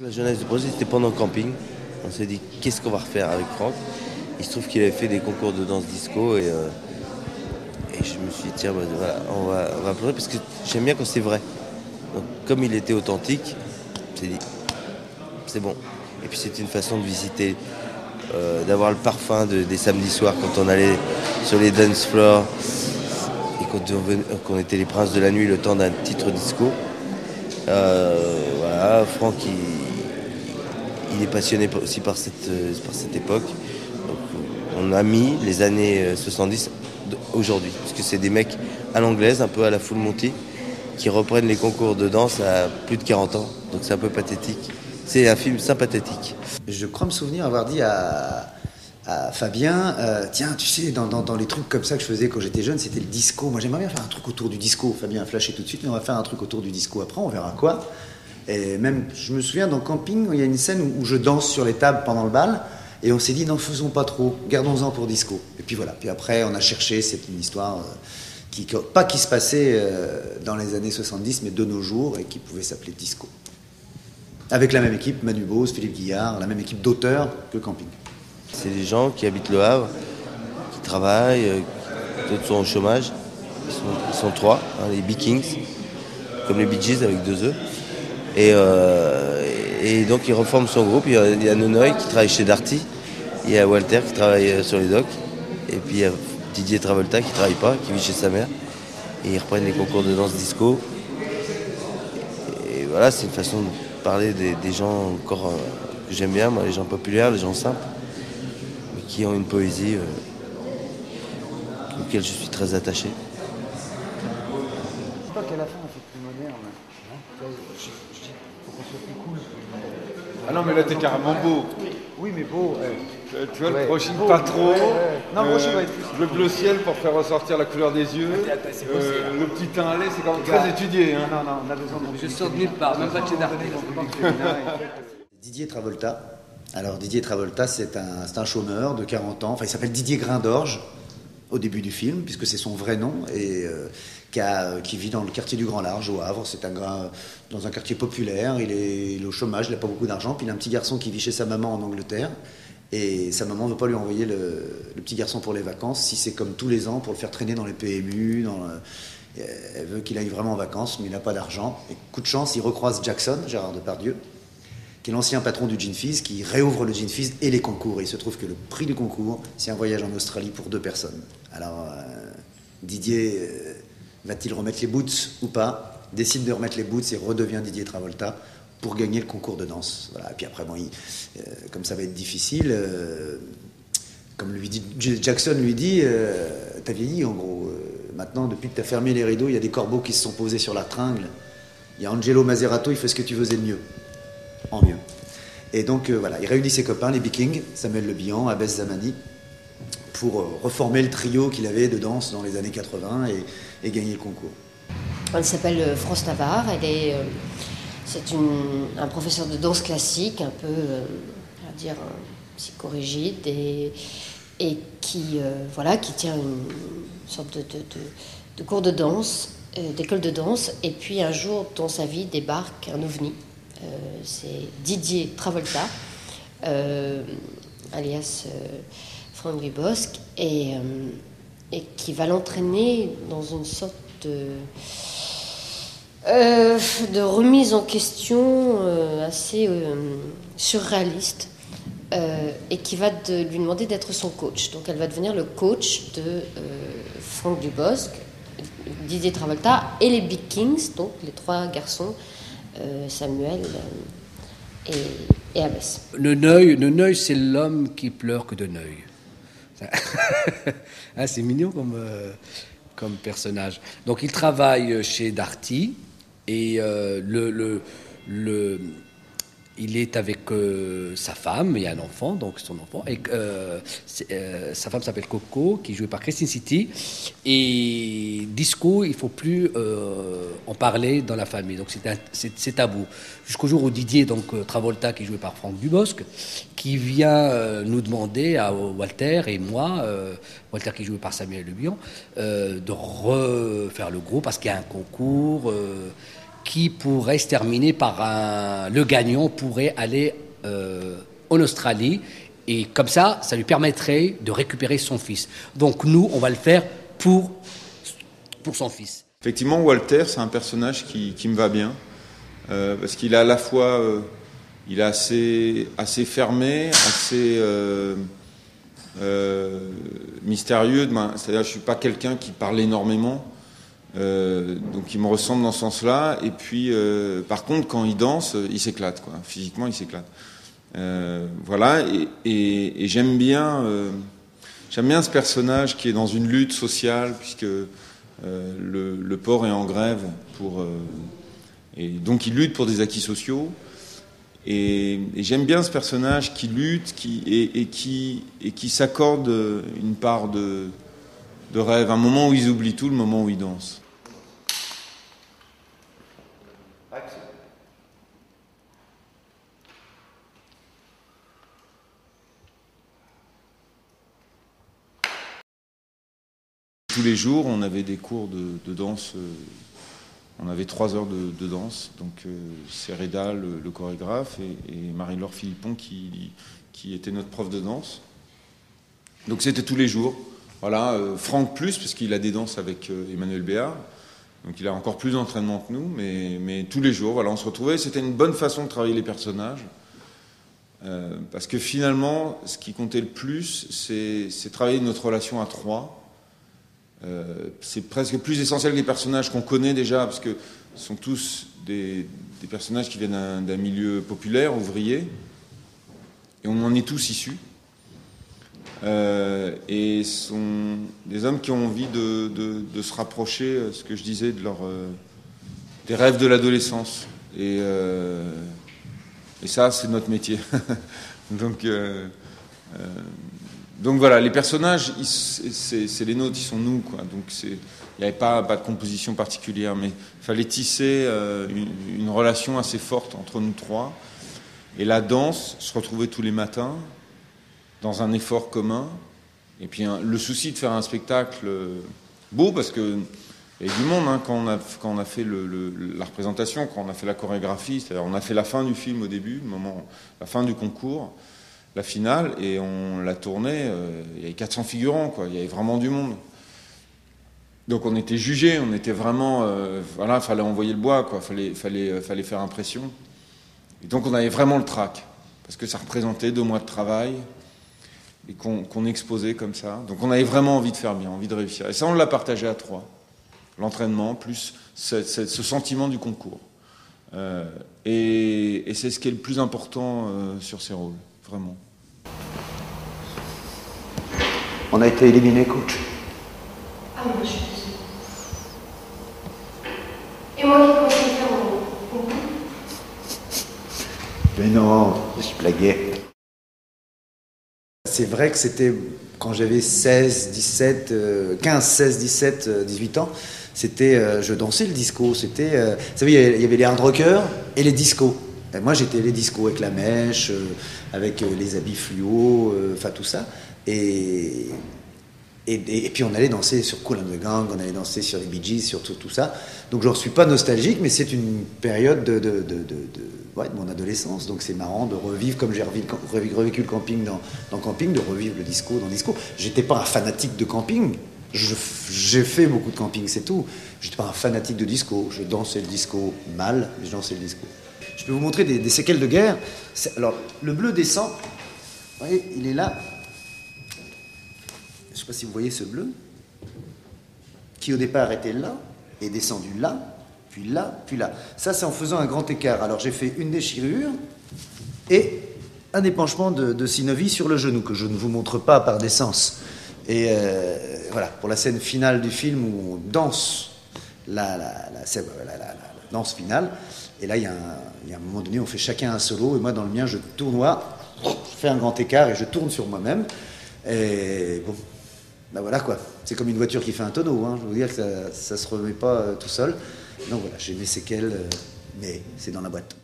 La jeunesse du projet, c'était pendant le camping. On s'est dit, qu'est-ce qu'on va refaire avec Franck? Il se trouve qu'il avait fait des concours de danse disco et je me suis dit, tiens, bah, voilà, on va pleurer parce que j'aime bien quand c'est vrai. Donc, comme il était authentique, on s'est dit, c'est bon. Et puis c'est une façon de visiter, d'avoir le parfum des samedis soirs quand on allait sur les dance floors et qu'on était les princes de la nuit le temps d'un titre disco. Voilà, Franck, il est passionné aussi par cette époque. Donc, on a mis les années 70 aujourd'hui, parce que c'est des mecs à l'anglaise, un peu à la Full Monty, qui reprennent les concours de danse à plus de 40 ans. Donc c'est un peu pathétique. C'est un film sympathique. Je crois me souvenir avoir dit à Fabien, tiens, tu sais, dans les trucs comme ça que je faisais quand j'étais jeune, c'était le disco. Moi, j'aimerais bien faire un truc autour du disco. Fabien a flashé tout de suite, mais on va faire un truc autour du disco. Après, on verra quoi. Et même, je me souviens, dans Camping, il y a une scène où je danse sur les tables pendant le bal, et on s'est dit, n'en faisons pas trop, gardons-en pour disco. Et puis voilà. Puis après, on a cherché, c'est une histoire qui se passait dans les années 70, mais de nos jours, et qui pouvait s'appeler disco. Avec la même équipe, Manu Bose, Philippe Guillard, la même équipe d'auteurs que Camping. C'est des gens qui habitent Le Havre, qui travaillent, d'autres sont au chômage. Ils sont trois, hein, les Bee Kings, comme les Bee Gees avec 2 E. Et donc il reforme son groupe. Il y a Nonoï qui travaille chez Darty, il y a Walter qui travaille sur les docks, et puis il y a Didier Travolta qui travaille pas, qui vit chez sa mère. Et ils reprennent les concours de danse disco. Et voilà, c'est une façon de parler des gens encore que j'aime bien, moi, les gens populaires, les gens simples, mais qui ont une poésie auquel je suis très attaché. Je crois qu'à la fin, on fait plus moderne. Je dis, faut qu'on soit plus cool. Ah non, mais là, t'es carrément beau. Oui, mais beau. Tu vois, Ouais, le brushing beau, pas trop. Non, le brushing va être plus. Le bleu ciel pour faire ressortir la couleur des yeux. Le petit teint à lait, c'est quand même très étudié. Hein. Non, on a besoin de... Je sors de nulle part, même pas de chez Darty. Didier Travolta. Alors, Didier Travolta, c'est un chômeur de 40 ans. Enfin, il s'appelle Didier Grain-d'Orge au début du film, puisque c'est son vrai nom, et qui vit dans le quartier du Grand Large, au Havre. C'est un gars dans un quartier populaire. Il est au chômage, il n'a pas beaucoup d'argent. Puis il a un petit garçon qui vit chez sa maman en Angleterre. Et sa maman ne veut pas lui envoyer le petit garçon pour les vacances, si c'est comme tous les ans, pour le faire traîner dans les PMU. Elle veut qu'il aille vraiment en vacances, mais il n'a pas d'argent. Et coup de chance, il recroise Jackson, Gérard Depardieu, qui est l'ancien patron du Gin Fizz, qui réouvre le Gin Fizz et les concours. Et il se trouve que le prix du concours, c'est un voyage en Australie pour 2 personnes. Alors, Didier va-t-il remettre les boots ou pas? Décide de remettre les boots et redevient Didier Travolta pour gagner le concours de danse. Voilà. Et puis après, bon, comme ça va être difficile, comme Jackson lui dit, t'as vieilli en gros. Maintenant, depuis que t'as fermé les rideaux, il y a des corbeaux qui se sont posés sur la tringle. Il y a Angelo Mazzerato, il fait ce que tu faisais de mieux. En mieux. Et donc voilà, il réunit ses copains, les Bee Kings, Samuel Le Bihan, Abès Zamani, pour reformer le trio qu'il avait de danse dans les années 80 et gagner le concours. Elle s'appelle France Navarre, c'est un professeur de danse classique, un peu, on va dire, psychorigide et qui tient une sorte de cours de danse, d'école de danse, et puis un jour dans sa vie débarque un ovni. C'est Didier Travolta, alias Franck Dubosc, et qui va l'entraîner dans une sorte de remise en question assez surréaliste, et qui va lui demander d'être son coach. Donc elle va devenir le coach de Franck Dubosc, Didier Travolta et les Bee Kings, donc les 3 garçons, Samuel et Abès. Neneuil, c'est l'homme qui pleure que de Neuil. Ah, c'est mignon comme personnage. Donc il travaille chez Darty et il est avec sa femme, il y a un enfant, donc son enfant, et sa femme s'appelle Coco, qui est jouée par Christine City, et disco, il ne faut plus en parler dans la famille, donc c'est tabou. Jusqu'au jour où Didier, donc Travolta, qui est joué par Franck Dubosc, qui vient nous demander à Walter et moi, Walter qui est joué par Samuel Le Bihan, de refaire le groupe, parce qu'il y a un concours qui pourrait se terminer par le gagnant pourrait aller en Australie. Et comme ça lui permettrait de récupérer son fils. Donc nous, on va le faire pour son fils. Effectivement, Walter, c'est un personnage qui me va bien. Parce qu'il est à la fois il est assez fermé, assez mystérieux. C'est-à-dire, je suis pas quelqu'un qui parle énormément, donc il me ressemble dans ce sens-là. Et puis, par contre, quand il danse, il s'éclate, quoi. Physiquement, il s'éclate. Voilà. Et j'aime bien ce personnage qui est dans une lutte sociale, puisque le port est en grève et donc il lutte pour des acquis sociaux. Et j'aime bien ce personnage qui lutte et qui s'accorde une part de rêve, un moment où ils oublient tout, le moment où ils dansent. Tous les jours, on avait des cours de danse. On avait 3 heures de danse. Donc c'est Reda, le chorégraphe, et Marie-Laure Philippon qui était notre prof de danse. Donc c'était tous les jours. Voilà, Franck plus, parce qu'il a des danses avec Emmanuel Béard. Donc il a encore plus d'entraînement que nous, mais tous les jours, voilà, on se retrouvait. C'était une bonne façon de travailler les personnages. Parce que finalement, ce qui comptait le plus, c'est travailler notre relation à 3. C'est presque plus essentiel que les personnages qu'on connaît déjà, parce que ce sont tous des personnages qui viennent d'un milieu populaire, ouvrier, et on en est tous issus. Et sont des hommes qui ont envie de se rapprocher, ce que je disais, des rêves de l'adolescence. Et ça, c'est notre métier. Donc voilà, les personnages, c'est les nôtres, ils sont nous, quoi. Donc il n'y avait pas de composition particulière, mais il fallait tisser une relation assez forte entre nous 3. Et la danse, se retrouver tous les matins dans un effort commun. Et puis le souci de faire un spectacle beau, parce que il y a du monde, hein, quand on a fait la représentation, quand on a fait la chorégraphie, c'est-à-dire on a fait la fin du film au début, la fin du concours, la finale, et on l'a tournée, il y avait 400 figurants, quoi. Il y avait vraiment du monde. Donc on était jugés, on était vraiment, voilà, fallait envoyer le bois, quoi. Fallait faire impression. Et donc on avait vraiment le trac, parce que ça représentait 2 mois de travail et qu'on exposait comme ça. Donc on avait vraiment envie de faire bien, envie de réussir. Et ça, on l'a partagé à 3. L'entraînement plus ce sentiment du concours. Et c'est ce qui est le plus important sur ces rôles, vraiment. On a été éliminé, coach. Ah, moi, je suis désolée. Et moi qui commençais à faire mon bout. Mais non, je blaguais. C'est vrai que c'était quand j'avais 16, 17, 15, 16, 17, 18 ans, c'était, je dansais le disco. C'était, vous savez, il y avait les hard rockers et les discos. Et moi, j'étais les discos avec la mèche, avec les habits fluo, enfin tout ça. Et puis on allait danser sur Kool and the Gang, on allait danser sur les Bee Gees, sur tout ça. Donc je ne suis pas nostalgique, mais c'est une période de mon adolescence. Donc c'est marrant de revivre, comme j'ai revécu le camping dans Camping, de revivre le disco dans Disco. J'étais pas un fanatique de camping. J'ai fait beaucoup de camping, c'est tout. J'étais pas un fanatique de disco. Je dansais le disco mal, mais je dansais le disco. Je peux vous montrer des séquelles de guerre. Alors le bleu descend. Vous voyez, il est là. Je ne sais pas si vous voyez ce bleu, qui au départ était là, est descendu là, puis là, puis là. Ça, c'est en faisant un grand écart. Alors j'ai fait une déchirure et un épanchement de synovie sur le genou, que je ne vous montre pas par décence. Et voilà, pour la scène finale du film où on danse la danse finale. Et là, il y a un moment donné, on fait chacun un solo, et moi, dans le mien, je tournoie, je fais un grand écart et je tourne sur moi-même. Et bon, ben voilà quoi. C'est comme une voiture qui fait un tonneau, hein. Je veux dire que ça se remet pas tout seul. Donc voilà, j'ai mes séquelles, mais c'est dans la boîte.